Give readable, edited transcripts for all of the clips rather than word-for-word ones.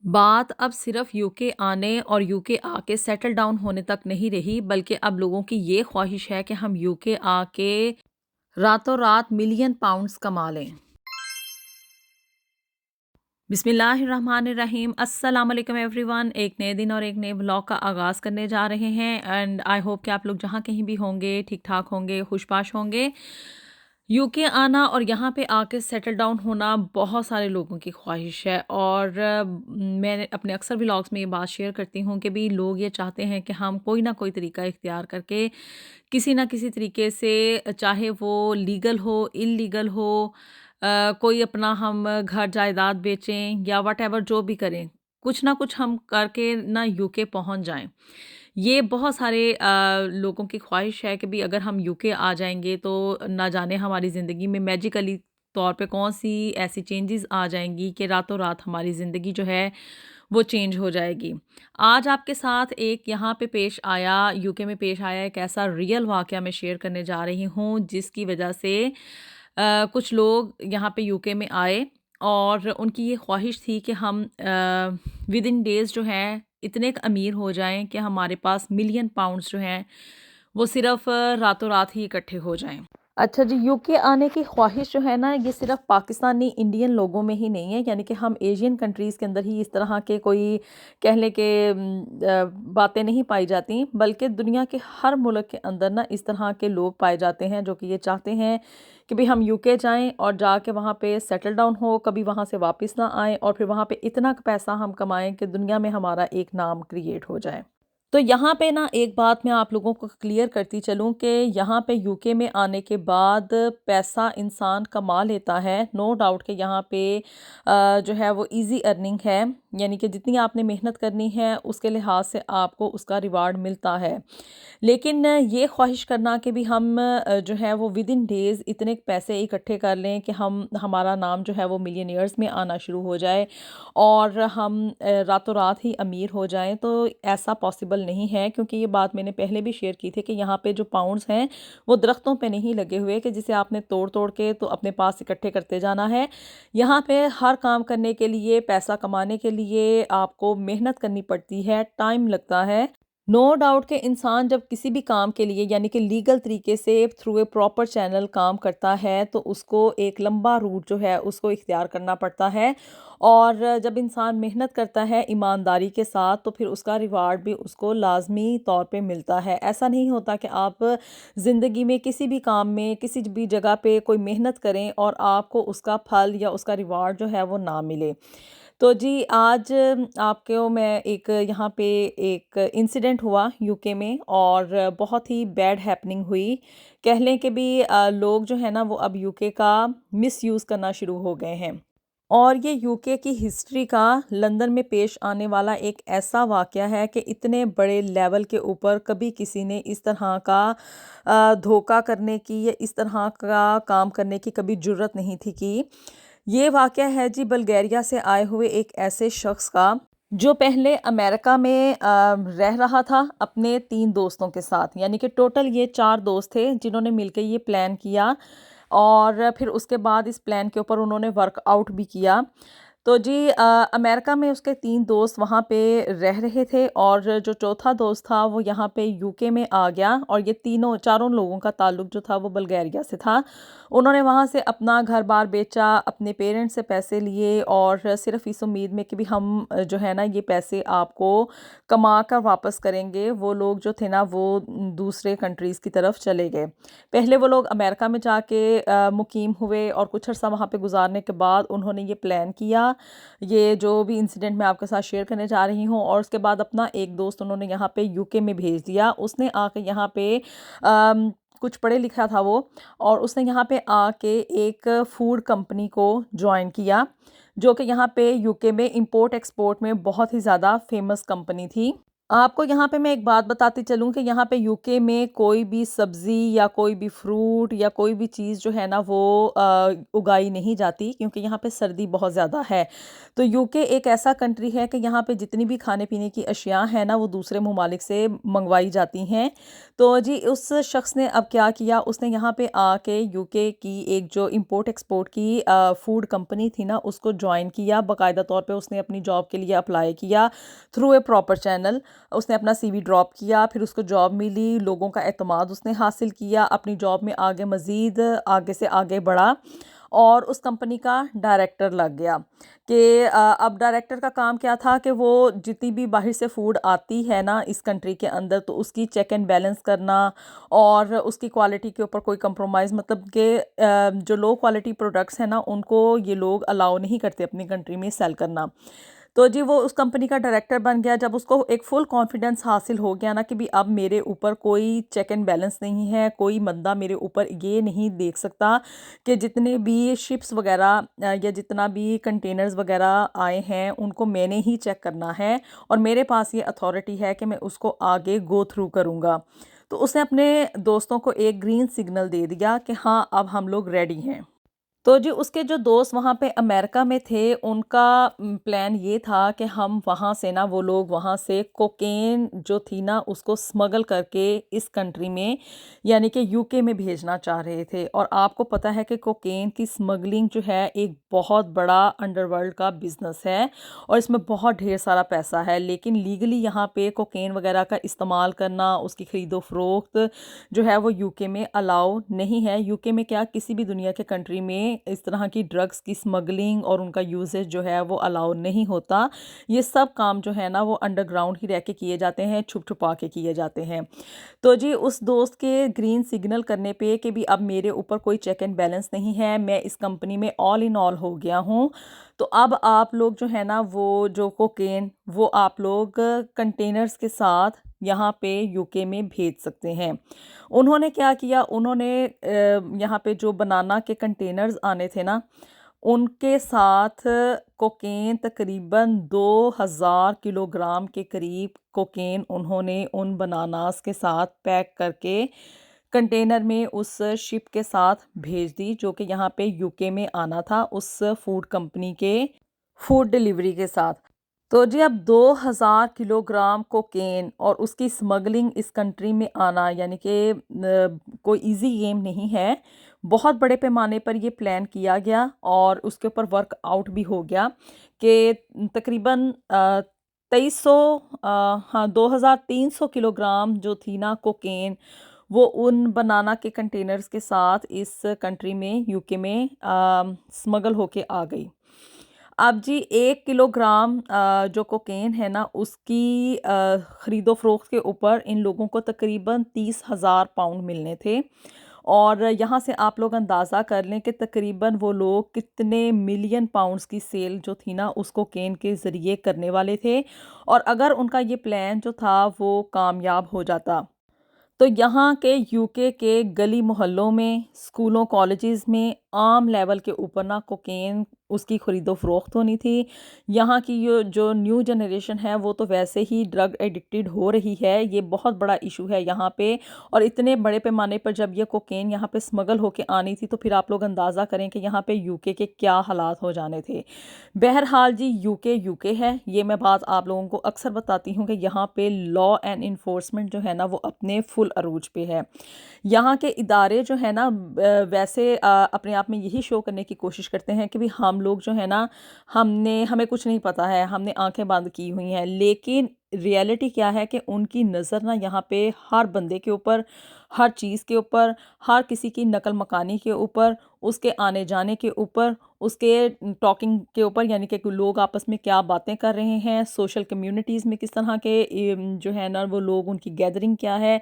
बात अब सिर्फ यूके आने और यूके आके सेटल डाउन होने तक नहीं रही, बल्कि अब लोगों की ये ख्वाहिश है कि हम यूके आके रातों रात मिलियन पाउंड्स कमा लें। बिस्मिल्लाहिर्रहमानिर्रहीम, अस्सलाम वालेकुम एवरीवन। एक नए दिन और एक नए व्लॉग का आगाज़ करने जा रहे हैं एंड आई होप कि आप लोग जहाँ कहीं भी होंगे ठीक ठाक होंगे, खुशबाश होंगे। यूके आना और यहाँ पे आके सेटल डाउन होना बहुत सारे लोगों की ख्वाहिश है और मैं अपने अक्सर व्लॉग्स में ये बात शेयर करती हूँ कि भी लोग ये चाहते हैं कि हम कोई ना कोई तरीका इख्तियार करके किसी ना किसी तरीके से, चाहे वो लीगल हो इल्लीगल हो, कोई अपना हम घर जायदाद बेचें या वट जो भी करें, कुछ ना कुछ हम करके ना यूके पहुंच जाएं। ये बहुत सारे लोगों की ख्वाहिश है कि भी अगर हम यूके आ जाएंगे तो ना जाने हमारी ज़िंदगी में मैजिकली तौर पे कौन सी ऐसी चेंजेस आ जाएंगी कि रातों रात हमारी ज़िंदगी जो है वो चेंज हो जाएगी। आज आपके साथ एक यहाँ पे पेश आया, यूके में पेश आया एक ऐसा रियल वाक़या मैं शेयर करने जा रही हूँ जिसकी वजह से कुछ लोग यहाँ पे यूके में आए और उनकी ये ख्वाहिश थी कि हम विद इन डेज़ जो हैं इतने अमीर हो जाएं कि हमारे पास मिलियन पाउंड्स जो हैं वो सिर्फ रातों रात ही इकट्ठे हो जाएं। अच्छा जी, यूके आने की ख्वाहिश जो है ना, ये सिर्फ पाकिस्तानी इंडियन लोगों में ही नहीं है, यानी कि हम एशियन कंट्रीज़ के अंदर ही इस तरह के कोई कह लें कि बातें नहीं पाई जाती, बल्कि दुनिया के हर मुल्क के अंदर ना इस तरह के लोग पाए जाते हैं जो कि ये चाहते हैं कि भाई हम यूके जाएं और जाके वहाँ पे सेटल डाउन हो, कभी वहाँ से वापस ना आएँ और फिर वहाँ पे इतना पैसा हम कमाएं कि दुनिया में हमारा एक नाम क्रिएट हो जाए। तो यहाँ पे ना एक बात मैं आप लोगों को क्लियर करती चलूँ कि यहाँ पे यूके में आने के बाद पैसा इंसान कमा लेता है, नो डाउट कि यहाँ पे जो है वो इजी अर्निंग है, यानी कि जितनी आपने मेहनत करनी है उसके लिहाज से आपको उसका रिवार्ड मिलता है। लेकिन ये ख्वाहिश करना कि भी हम जो है वो विद इन डेज़ इतने पैसे इकट्ठे कर लें कि हम हमारा नाम जो है वो मिलियनियर्स में आना शुरू हो जाए और हम रातों रात ही अमीर हो जाएं, तो ऐसा पॉसिबल नहीं है, क्योंकि ये बात मैंने पहले भी शेयर की थी कि यहाँ पे जो पाउंड्स हैं वो दरख्तों पे नहीं लगे हुए कि जिसे आपने तोड़ तोड़ के तो अपने पास इकट्ठे करते जाना है। यहाँ पे हर काम करने के लिए, पैसा कमाने के लिए आपको मेहनत करनी पड़ती है, टाइम लगता है। नो डाउट कि इंसान जब किसी भी काम के लिए यानी कि लीगल तरीके से थ्रू ए प्रॉपर चैनल काम करता है तो उसको एक लंबा रूट जो है उसको इख्तियार करना पड़ता है, और जब इंसान मेहनत करता है ईमानदारी के साथ तो फिर उसका रिवार्ड भी उसको लाजमी तौर पे मिलता है। ऐसा नहीं होता कि आप ज़िंदगी में किसी भी काम में किसी भी जगह पे कोई मेहनत करें और आपको उसका फल या उसका रिवार्ड जो है वो ना मिले। तो जी, आज आपको मैं एक यहाँ पे एक इंसिडेंट हुआ यूके में और बहुत ही बैड हैपनिंग हुई। कह लें कि भी लोग जो है ना वो अब यूके का मिसयूज़ करना शुरू हो गए हैं। और ये यूके की हिस्ट्री का लंदन में पेश आने वाला एक ऐसा वाक़या है कि इतने बड़े लेवल के ऊपर कभी किसी ने इस तरह का धोखा करने की या इस तरह का काम करने की कभी जुर्रत नहीं थी की। ये वाक़या है जी बल्गेरिया से आए हुए एक ऐसे शख्स का जो पहले अमेरिका में रह रहा था अपने 3 दोस्तों के साथ, यानी कि टोटल ये 4 दोस्त थे जिन्होंने मिलके ये प्लान किया और फिर उसके बाद इस प्लान के ऊपर उन्होंने वर्कआउट भी किया। तो जी, अमेरिका में उसके 3 दोस्त वहाँ पे रह रहे थे और जो चौथा दोस्त था वो यहाँ पे यूके में आ गया और ये तीनों चारों लोगों का ताल्लुक जो था वो बल्गेरिया से था। उन्होंने वहाँ से अपना घर-बार बेचा, अपने पेरेंट्स से पैसे लिए और सिर्फ़ इस उम्मीद में कि भी हम जो है ना ये पैसे आपको कमा कर वापस करेंगे। वो लोग जो थे ना वो दूसरे कंट्रीज़ की तरफ चले गए। पहले वो लोग अमेरिका में जाके मुकीम हुए और कुछ अर्सा वहाँ पे गुजारने के बाद उन्होंने ये प्लान किया, ये जो भी इंसिडेंट मैं आपके साथ शेयर करने जा रही हूँ, और उसके बाद अपना एक दोस्त उन्होंने यहाँ पे यूके में भेज दिया। उसने आके यहाँ पे कुछ पढ़े लिखा था वो, और उसने यहाँ पे आके एक फूड कंपनी को जॉइन किया जो कि यहाँ पे यूके में इंपोर्ट एक्सपोर्ट में बहुत ही ज़्यादा फेमस कंपनी थी। आपको यहाँ पे मैं एक बात बताती चलूँ कि यहाँ पे यूके में कोई भी सब्ज़ी या कोई भी फ्रूट या कोई भी चीज़ जो है ना वो उगाई नहीं जाती, क्योंकि यहाँ पे सर्दी बहुत ज़्यादा है। तो यूके एक ऐसा कंट्री है कि यहाँ पे जितनी भी खाने-पीने की अशिया हैं ना वो दूसरे ममालिक से मंगवाई जाती हैं। तो जी उस शख़्स ने अब क्या किया, उसने यहाँ पे आके यूके की एक जो इम्पोर्ट एक्सपोर्ट की फूड कंपनी थी ना उसको जॉइन किया। बाकायदा तौर पे उसने अपनी जॉब के लिए अप्लाई किया थ्रू ए प्रॉपर चैनल। उसने अपना सीवी ड्रॉप किया, फिर उसको जॉब मिली, लोगों का एतमाद उसने हासिल किया, अपनी जॉब में आगे मज़ीद आगे से आगे बढ़ा और उस कंपनी का डायरेक्टर लग गया कि अब डायरेक्टर का काम क्या था कि वो जितनी भी बाहर से फूड आती है ना इस कंट्री के अंदर तो उसकी चेक एंड बैलेंस करना और उसकी क्वालिटी के ऊपर कोई कंप्रोमाइज़, मतलब कि जो लो क्वालिटी प्रोडक्ट्स हैं ना उनको ये लोग अलाउ नहीं करते अपनी कंट्री में सेल करना। तो जी वो उस कंपनी का डायरेक्टर बन गया। जब उसको एक फुल कॉन्फिडेंस हासिल हो गया ना कि भी अब मेरे ऊपर कोई चेक एंड बैलेंस नहीं है, कोई बंदा मेरे ऊपर ये नहीं देख सकता कि जितने भी शिप्स वगैरह या जितना भी कंटेनर्स वगैरह आए हैं उनको मैंने ही चेक करना है और मेरे पास ये अथॉरिटी है कि मैं उसको आगे गो थ्रू करूँगा। तो उसने अपने दोस्तों को एक ग्रीन सिग्नल दे दिया कि हाँ अब हम लोग रेडी हैं। तो जी उसके जो दोस्त वहाँ पे अमेरिका में थे उनका प्लान ये था कि हम वहाँ से ना वो लोग वहाँ से कोकेन जो थी ना उसको स्मगल करके इस कंट्री में यानी कि यूके में भेजना चाह रहे थे। और आपको पता है कि कोकेन की स्मगलिंग जो है एक बहुत बड़ा अंडरवर्ल्ड का बिजनेस है और इसमें बहुत ढेर सारा पैसा है, लेकिन लीगली यहाँ पे कोकेन वगैरह का इस्तेमाल करना, उसकी खरीदो फरोख्त जो है वो यूके में अलाउ नहीं है। यूके में क्या किसी भी दुनिया के कंट्री में इस तरह की ड्रग्स की स्मगलिंग और उनका यूजेज जो है वो अलाउ नहीं होता। ये सब काम जो है ना वो अंडरग्राउंड ही रह के किए जाते हैं, छुप छुपा के किए जाते हैं। तो जी उस दोस्त के ग्रीन सिग्नल करने पे कि भी अब मेरे ऊपर कोई चेक एंड बैलेंस नहीं है, मैं इस कंपनी में ऑल इन ऑल हो गया हूँ, तो अब आप लोग जो है ना वो जो कोकेन वो आप लोग कंटेनर्स के साथ यहाँ पे यूके में भेज सकते हैं। उन्होंने क्या किया, उन्होंने यहाँ पे जो बनाना के कंटेनर्स आने थे ना उनके साथ कोकेन तकरीबन 2000 किलोग्राम के करीब कोकेन उन्होंने उन बनानास के साथ पैक करके कंटेनर में उस शिप के साथ भेज दी जो कि यहाँ पे यूके में आना था उस फूड कंपनी के फूड डिलीवरी के साथ। तो जी अब 2000 किलोग्राम कोकेन और उसकी स्मगलिंग इस कंट्री में आना यानी कि कोई इजी गेम नहीं है। बहुत बड़े पैमाने पर ये प्लान किया गया और उसके ऊपर वर्क आउट भी हो गया कि तकरीबन 2300 हाँ 2300 किलोग्राम जो थी ना कोकेन वो उन बनाना के कंटेनर्स के साथ इस कंट्री में यूके में स्मगल होके आ गई। अब जी 1 किलोग्राम जो कोकेन है ना उसकी ख़रीदो फ़रोख्त के ऊपर इन लोगों को तकरीबन 30,000 पाउंड मिलने थे। और यहाँ से आप लोग अंदाज़ा कर लें कि तकरीबन वो लोग कितने मिलियन पाउंड्स की सेल जो थी ना उस कोकेन के ज़रिए करने वाले थे। और अगर उनका ये प्लान जो था वो कामयाब हो जाता तो यहाँ के यूके के गली मोहल्लों में, स्कूलों, कॉलेजेस में आम लेवल के ऊपर ना कोकेन उसकी खरीदो फरोख्त होनी थी। यहाँ की जो न्यू जनरेशन है वो तो वैसे ही ड्रग एडिक्टेड हो रही है, ये बहुत बड़ा इशू है यहाँ पे। और इतने बड़े पैमाने पर जब ये कोकेन यहाँ पे स्मगल होके आनी थी तो फिर आप लोग अंदाज़ा करें कि यहाँ पे यूके के क्या हालात हो जाने थे। बहरहाल जी यूके यूके है, ये मैं बात आप लोगों को अक्सर बताती हूँ कि यहाँ पे लॉ एंड इन्फोर्समेंट जो है ना वो अपने फुल अरूज पे है। यहाँ के इदारे जो है ना वैसे अपने आप में यही शो करने की कोशिश करते हैं कि भी हम लोग जो है ना हमें कुछ नहीं पता है, हमने आंखें बंद की हुई हैं, लेकिन रियलिटी क्या है कि उनकी नज़र ना यहाँ पे हर बंदे के ऊपर, हर चीज़ के ऊपर, हर किसी की नकल मकानी के ऊपर, उसके आने जाने के ऊपर, उसके टॉकिंग के ऊपर, यानी कि लोग आपस में क्या बातें कर रहे हैं, सोशल कम्युनिटीज़ में किस तरह के जो है ना वो लोग, उनकी गैदरिंग क्या है,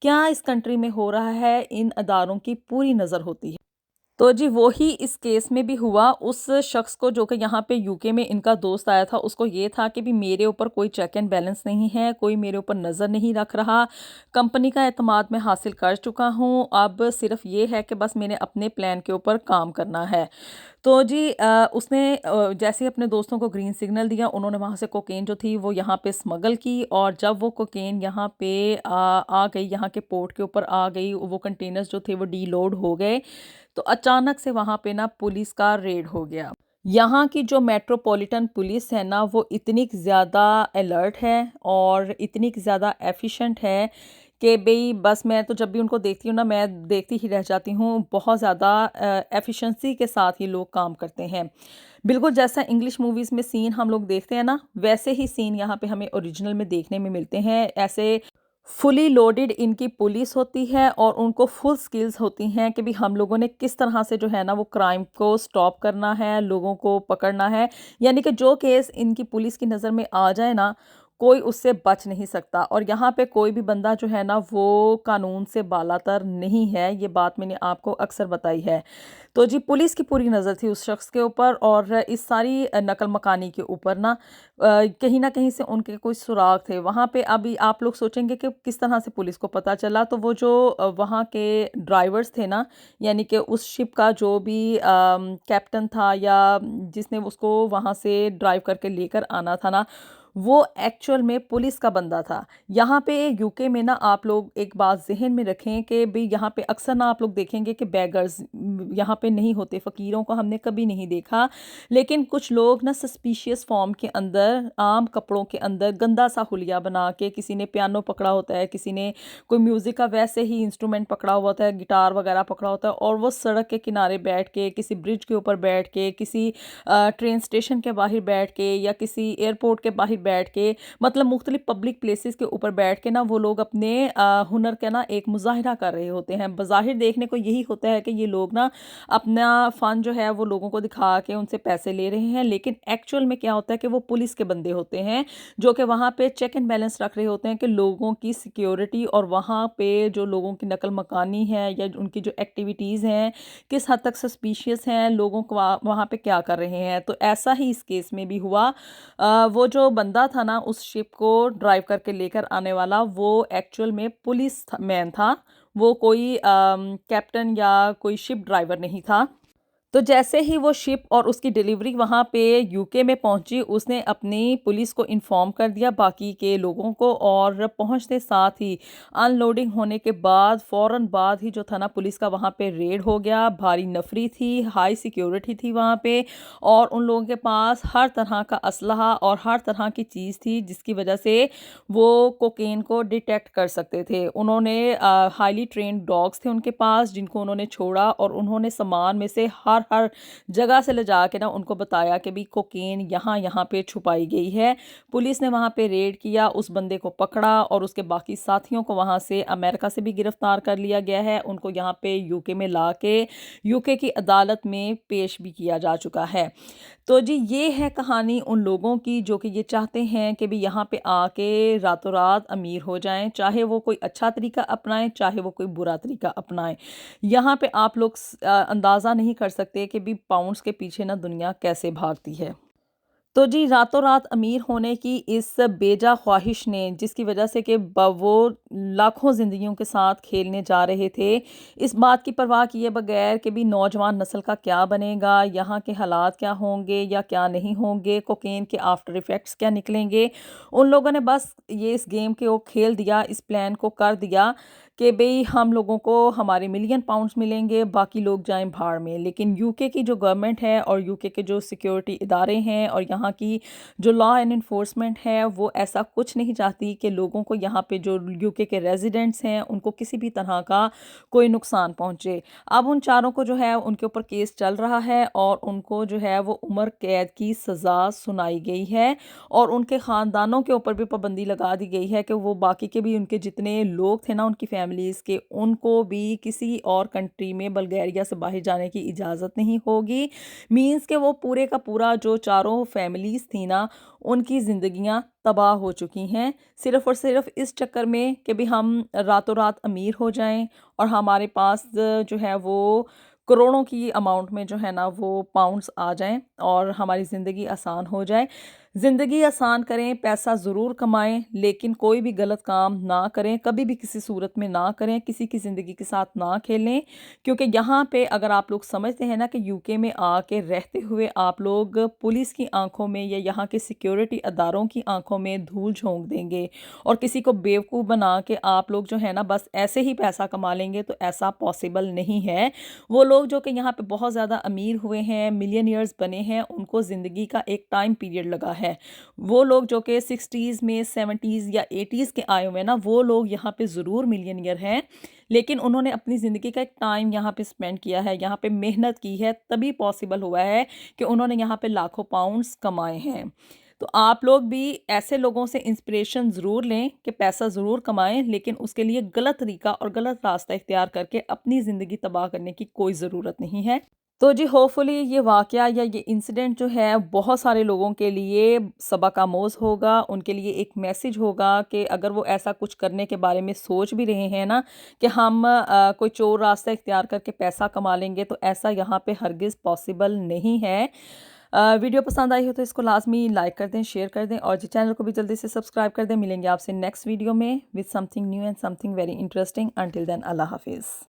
क्या इस कंट्री में हो रहा है, इन अदारों की पूरी नज़र होती है। तो जी वो ही इस केस में भी हुआ। उस शख्स को जो कि यहाँ पे यूके में इनका दोस्त आया था उसको ये था कि भी मेरे ऊपर कोई चेक एंड बैलेंस नहीं है, कोई मेरे ऊपर नज़र नहीं रख रहा, कंपनी का एतमाद मैं हासिल कर चुका हूँ, अब सिर्फ ये है कि बस मैंने अपने प्लान के ऊपर काम करना है। तो जी उसने जैसे ही अपने दोस्तों को ग्रीन सिग्नल दिया, उन्होंने वहाँ से कोकेन जो थी वो यहाँ पे स्मगल की, और जब वो कोकेन यहाँ पे आ गई, यहाँ के पोर्ट के ऊपर आ गई, वो कंटेनर्स जो थे वो डीलोड हो गए, तो अचानक से वहाँ पे ना पुलिस का रेड हो गया। यहाँ की जो मेट्रोपॉलिटन पुलिस है ना, वो इतनी ज़्यादा अलर्ट है और इतनी ज़्यादा एफिशिएंट है कि भई बस मैं तो जब भी उनको देखती हूँ ना, मैं देखती ही रह जाती हूँ। बहुत ज़्यादा एफिशिएंसी के साथ ये लोग काम करते हैं। बिल्कुल जैसा इंग्लिश मूवीज़ में सीन हम लोग देखते हैं ना, वैसे ही सीन यहाँ पे हमें ओरिजिनल में देखने में मिलते हैं। ऐसे फुली लोडेड इनकी पुलिस होती है और उनको फुल स्किल्स होती हैं कि भी हम लोगों ने किस तरह से जो है ना वो क्राइम को स्टॉप करना है, लोगों को पकड़ना है। यानी कि जो केस इनकी पुलिस की नज़र में आ जाए ना, कोई उससे बच नहीं सकता, और यहाँ पे कोई भी बंदा जो है ना वो कानून से बालातर नहीं है। ये बात मैंने आपको अक्सर बताई है। तो जी पुलिस की पूरी नज़र थी उस शख्स के ऊपर, और इस सारी नकल मकानी के ऊपर ना कहीं न कहीं से उनके कोई सुराग थे वहाँ पे। अभी आप लोग सोचेंगे कि किस तरह से पुलिस को पता चला, तो वो जो वहाँ के ड्राइवर्स थे ना, यानी कि उस शिप का जो भी कैप्टन था या जिसने उसको वहाँ से ड्राइव करके लेकर आना था ना, वो एक्चुअल में पुलिस का बंदा था। यहाँ पे यूके में ना आप लोग एक बात ज़हन में रखें कि भई यहाँ पे अक्सर ना आप लोग देखेंगे कि बेगर्स यहाँ पे नहीं होते, फ़कीरों को हमने कभी नहीं देखा। लेकिन कुछ लोग ना सस्पिशियस फॉर्म के अंदर, आम कपड़ों के अंदर गंदा सा हुलिया बना के, किसी ने पियानो पकड़ा होता है, किसी ने कोई म्यूज़िक का वैसे ही इंस्ट्रूमेंट पकड़ा हुआ होता है, गिटार वगैरह पकड़ा होता है, और वो सड़क के किनारे बैठ के, किसी ब्रिज के ऊपर बैठ के, किसी ट्रेन स्टेशन के बाहर बैठ के, या किसी एयरपोर्ट के बाहर बैठ के, मतलब मुख्तलिफ पब्लिक प्लेसेस के ऊपर बैठ के ना वो लोग अपने हुनर का ना एक मुजाहिरा कर रहे होते हैं। बज़ाहिर देखने को यही होता है कि ये लोग ना अपना फ़न जो है वो लोगों को दिखा के उनसे पैसे ले रहे हैं, लेकिन एक्चुअल में क्या होता है कि वो पुलिस के बंदे होते हैं, जो कि वहाँ पे चेक एंड बैलेंस रख रहे होते हैं कि लोगों की सिक्योरिटी और वहाँ पे जो लोगों की नकल मकानी है या उनकी जो एक्टिविटीज़ हैं किस हद तक सस्पिशियस हैं, लोगों को वहाँ पे क्या कर रहे हैं। तो ऐसा ही इस केस में भी हुआ। वो जो बंदा था ना उस शिप को ड्राइव करके लेकर आने वाला, वो एक्चुअल में पुलिस मैन था, वो कोई कैप्टन या कोई शिप ड्राइवर नहीं था। तो जैसे ही वो शिप और उसकी डिलीवरी वहाँ पे यूके में पहुँची, उसने अपनी पुलिस को इन्फॉर्म कर दिया बाकी के लोगों को, और पहुँचते साथ ही अनलोडिंग होने के बाद फ़ौरन बाद ही जो था ना पुलिस का वहाँ पे रेड हो गया। भारी नफरी थी, हाई सिक्योरिटी थी वहाँ पे, और उन लोगों के पास हर तरह का असलहा और हर तरह की चीज़ थी जिसकी वजह से वो कोकेन को डिटेक्ट कर सकते थे। उन्होंने हाईली ट्रेन्ड डॉग्स थे उनके पास, जिनको उन्होंने छोड़ा, और उन्होंने सामान में से हर हर जगह से ले जा के ना उनको बताया कि भी कोकेन यहाँ यहाँ पे छुपाई गई है। पुलिस ने वहाँ पे रेड किया, उस बंदे को पकड़ा, और उसके बाकी साथियों को वहाँ से अमेरिका से भी गिरफ्तार कर लिया गया है। उनको यहाँ पे यूके में ला के यूके की अदालत में पेश भी किया जा चुका है। तो जी ये है कहानी उन लोगों की जो कि ये चाहते हैं कि भी यहाँ पे आके रातों रात अमीर हो जाएं, चाहे वो कोई अच्छा तरीका अपनाएं, चाहे वो कोई बुरा तरीका अपनाएं। यहाँ पे आप लोग अंदाज़ा नहीं कर सकते कि भी पाउंड्स के पीछे ना दुनिया कैसे भागती है। तो जी रातों रात अमीर होने की इस बेजा ख्वाहिश ने, जिसकी वजह से कि वो लाखों ज़िंदगियों के साथ खेलने जा रहे थे, इस बात की परवाह किए बगैर कि भी नौजवान नस्ल का क्या बनेगा, यहाँ के हालात क्या होंगे या क्या नहीं होंगे, कोकेन के आफ्टर इफ़ेक्ट्स क्या निकलेंगे, उन लोगों ने बस ये इस गेम के वो खेल दिया, इस प्लान को कर दिया कि भई हम लोगों को हमारे मिलियन पाउंड्स मिलेंगे, बाकी लोग जाएँ भाड़ में। लेकिन यूके की जो गवर्नमेंट है और यूके के जो सिक्योरिटी इदारे हैं और यहाँ की जो लॉ एंड एनफोर्समेंट है, वो ऐसा कुछ नहीं चाहती कि लोगों को, यहाँ पे जो यूके के रेज़िडेंट्स हैं, उनको किसी भी तरह का कोई नुकसान पहुँचे। अब उन चारों को जो है उनके ऊपर केस चल रहा है, और उनको जो है वो उम्र कैद की सज़ा सुनाई गई है, और उनके ख़ानदानों के ऊपर भी पाबंदी लगा दी गई है कि वो बाकी के भी उनके जितने लोग थे ना उनकी फैमिलीज़ के, उनको भी किसी और कंट्री में बल्गारिया से बाहर जाने की इजाज़त नहीं होगी। मीन्स कि वो पूरे का पूरा जो चारों फैमिलीज़ थी ना, उनकी ज़िंदगियां तबाह हो चुकी हैं, सिर्फ़ और सिर्फ इस चक्कर में कि भी हम रातों रात अमीर हो जाएं और हमारे पास जो है वो करोड़ों की अमाउंट में जो है ना वो पाउंड्स आ जाएं और हमारी ज़िंदगी आसान हो जाए। ज़िंदगी आसान करें, पैसा ज़रूर कमाएँ, लेकिन कोई भी गलत काम ना करें, कभी भी किसी सूरत में ना करें, किसी की ज़िंदगी के साथ ना खेलें। क्योंकि यहाँ पे अगर आप लोग समझते हैं ना कि यूके में आके रहते हुए आप लोग पुलिस की आँखों में या यहाँ के सिक्योरिटी अदारों की आँखों में धूल झोंक देंगे और किसी को बेवकूफ़ बना के आप लोग जो है ना बस ऐसे ही पैसा कमा लेंगे, तो ऐसा पॉसिबल नहीं है। वो लोग जो कि यहाँ पे बहुत ज़्यादा अमीर हुए हैं, मिलियनियर्स बने हैं, उनको ज़िंदगी का एक टाइम पीरियड लगा है। वो लोग जो कि 60s में 70s या 80s के आए हुए हैं ना, वो लोग यहाँ पे ज़रूर मिलियनियर हैं, लेकिन उन्होंने अपनी ज़िंदगी का एक टाइम यहाँ पे स्पेंड किया है, यहाँ पे मेहनत की है, तभी पॉसिबल हुआ है कि उन्होंने यहाँ पे लाखों पाउंड्स कमाए हैं। तो आप लोग भी ऐसे लोगों से इंस्पिरेशन ज़रूर लें कि पैसा ज़रूर कमाएं, लेकिन उसके लिए गलत तरीका और गलत रास्ता इख्तियार करके अपनी ज़िंदगी तबाह करने की कोई ज़रूरत नहीं है। तो जी होपफुली ये वाक़या या ये इंसिडेंट जो है बहुत सारे लोगों के लिए सबक आमोज़ होगा, उनके लिए एक मैसेज होगा कि अगर वो ऐसा कुछ करने के बारे में सोच भी रहे हैं ना कि हम कोई चोर रास्ता इख्तियार करके पैसा कमा लेंगे, तो ऐसा यहाँ पे हरगिज़ पॉसिबल नहीं है। वीडियो पसंद आई हो तो इसको लाज़मी लाइक कर दें, शेयर कर दें और जी चैनल को भी जल्दी से सब्सक्राइब कर दें। मिलेंगे आपसे नेक्स्ट वीडियो में with something new and something very interesting. Until then अल्लाह हाफ़िज़।